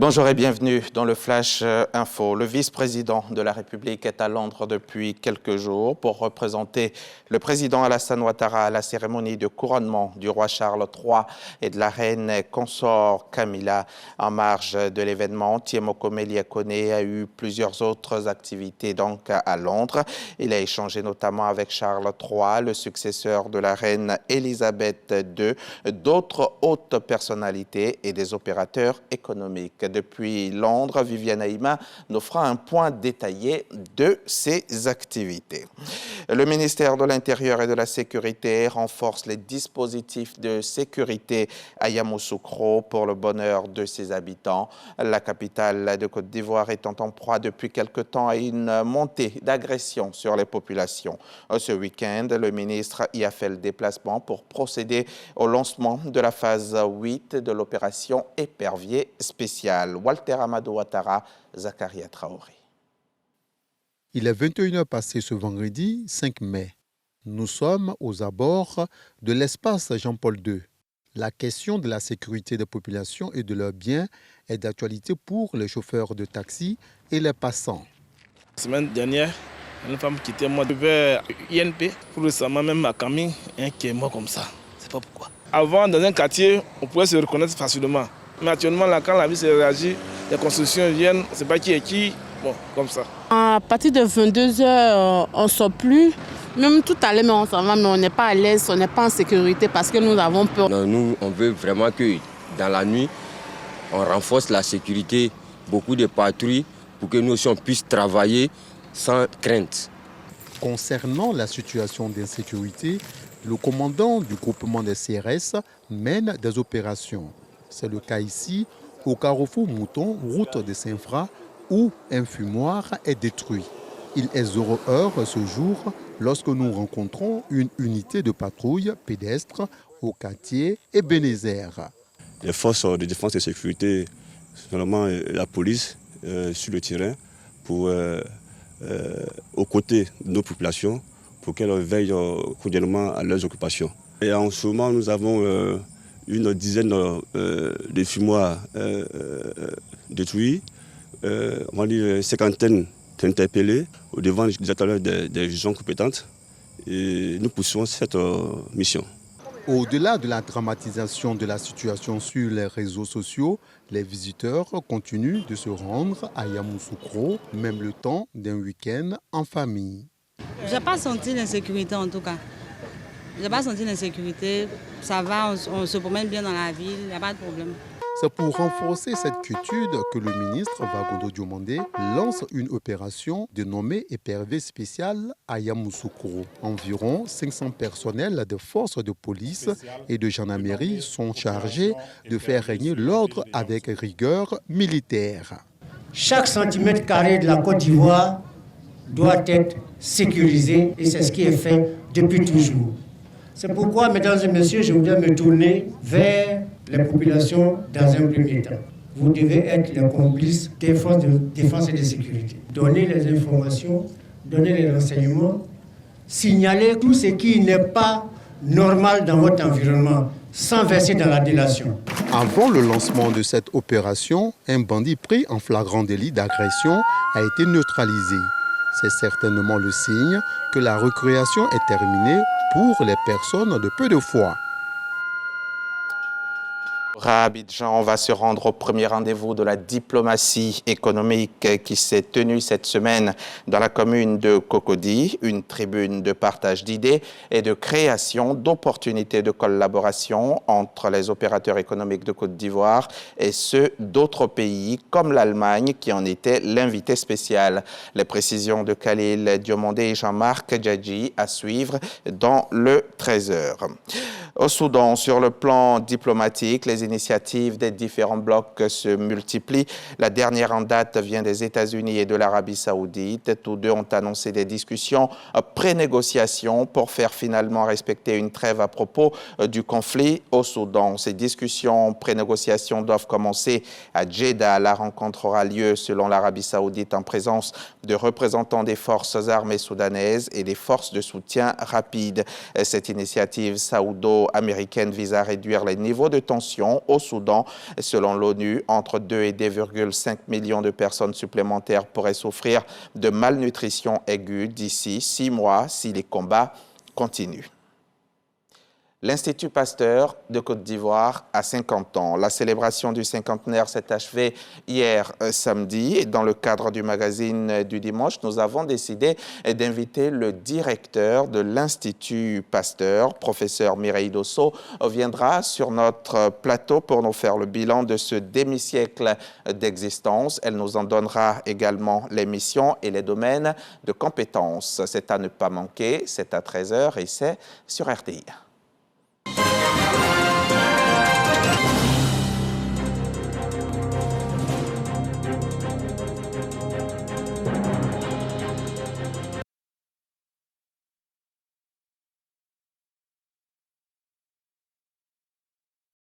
Bonjour et bienvenue dans le Flash Info. Le vice-président de la République est à Londres depuis quelques jours pour représenter le président Alassane Ouattara à la cérémonie de couronnement du roi Charles III et de la reine consort Camilla. En marge de l'événement, Thiemokome Liakone a eu plusieurs autres activités donc à Londres. Il a échangé notamment avec Charles III, le successeur de la reine Elisabeth II, d'autres hautes personnalités et des opérateurs économiques. Depuis Londres, Viviane Aïma nous fera un point détaillé de ces activités. Le ministère de l'Intérieur et de la Sécurité renforce les dispositifs de sécurité à Yamoussoukro pour le bonheur de ses habitants. La capitale de Côte d'Ivoire étant en proie depuis quelque temps à une montée d'agression sur les populations. Ce week-end, le ministre y a fait le déplacement pour procéder au lancement de la phase 8 de l'opération Épervier spécial. Walter Amadou Ouattara, Zakaria Traoré. Il est 21h passé ce vendredi 5 mai. Nous sommes aux abords de l'espace Jean-Paul II. La question de la sécurité des populations et de leurs biens est d'actualité pour les chauffeurs de taxi et les passants. La semaine dernière, une femme quittait moi vers INP pour récemment même à Camille, un qui est mort comme ça. C'est pas pourquoi. Avant, dans un quartier, on pouvait se reconnaître facilement. Mais actuellement, là, quand la vie s'est réagit, les constructions viennent, c'est pas qui est qui, bon, comme ça. À partir de 22h, on ne sort plus. Même tout à l'heure, on s'en va, mais on n'est pas à l'aise, on n'est pas en sécurité parce que nous avons peur. Non, nous, on veut vraiment que dans la nuit, on renforce la sécurité, beaucoup de patrouilles, pour que nous aussi on puisse travailler sans crainte. Concernant la situation d'insécurité, le commandant du groupement des CRS mène des opérations. C'est le cas ici, au carrefour Mouton, route de Saint-Fra, où un fumoir est détruit. Il est 0h ce jour lorsque nous rencontrons une unité de patrouille pédestre au quartier Ebenezer. Les forces de défense et sécurité, notamment la police, sur le terrain, aux côtés de nos populations, pour qu'elles veillent quotidiennement à leurs occupations. Et en ce moment, nous avons une dizaine de fumoirs détruits, on va dire une cinquantaine interpellés au devant des acteurs des jugements compétentes. Et nous poursuivons cette mission. Au-delà de la dramatisation de la situation sur les réseaux sociaux, les visiteurs continuent de se rendre à Yamoussoukro, même le temps d'un week-end en famille. Je n'ai pas senti l'insécurité en tout cas. Je n'ai pas senti l'insécurité, ça va, on se promène bien dans la ville, il n'y a pas de problème. C'est pour renforcer cette quiétude que le ministre Vagondo Diomandé lance une opération dénommée Épervier spécial à Yamoussoukro. Environ 500 personnels de forces de police et de gendarmerie sont chargés de faire régner l'ordre avec rigueur militaire. Chaque centimètre carré de la Côte d'Ivoire doit être sécurisé et c'est ce qui est fait depuis toujours. C'est pourquoi, mesdames et messieurs, je voudrais me tourner vers les populations dans un premier temps. Vous devez être les complices des forces de défense et de sécurité. Donner les informations, donner les renseignements, signaler tout ce qui n'est pas normal dans votre environnement, sans verser dans la délation. Avant le lancement de cette opération, un bandit pris en flagrant délit d'agression a été neutralisé. C'est certainement le signe que la récréation est terminée pour les personnes de peu de foi. À Abidjan, on va se rendre au premier rendez-vous de la diplomatie économique qui s'est tenu cette semaine dans la commune de Cocody, une tribune de partage d'idées et de création d'opportunités de collaboration entre les opérateurs économiques de Côte d'Ivoire et ceux d'autres pays comme l'Allemagne qui en était l'invité spécial. Les précisions de Khalil Diomandé et Jean-Marc Djadji à suivre dans le 13h. Au Soudan, sur le plan diplomatique, les initiatives des différents blocs se multiplient. La dernière en date vient des États-Unis et de l'Arabie saoudite. Tous deux ont annoncé des discussions pré-négociations pour faire finalement respecter une trêve à propos du conflit au Soudan. Ces discussions pré-négociations doivent commencer à Jeddah. La rencontre aura lieu, selon l'Arabie saoudite, en présence de représentants des forces armées soudanaises et des forces de soutien rapide. Cette initiative saoudo-américaine vise à réduire les niveaux de tension malnutrition au Soudan. Selon l'ONU, entre 2 et 2,5 millions de personnes supplémentaires pourraient souffrir de malnutrition aiguë d'ici 6 mois si les combats continuent. L'Institut Pasteur de Côte d'Ivoire a 50 ans. La célébration du cinquantenaire s'est achevée hier samedi. Et dans le cadre du magazine du dimanche, nous avons décidé d'inviter le directeur de l'Institut Pasteur, professeur Mireille Dosso, viendra sur notre plateau pour nous faire le bilan de ce demi-siècle d'existence. Elle nous en donnera également les missions et les domaines de compétences. C'est à ne pas manquer, c'est à 13h et c'est sur RTI.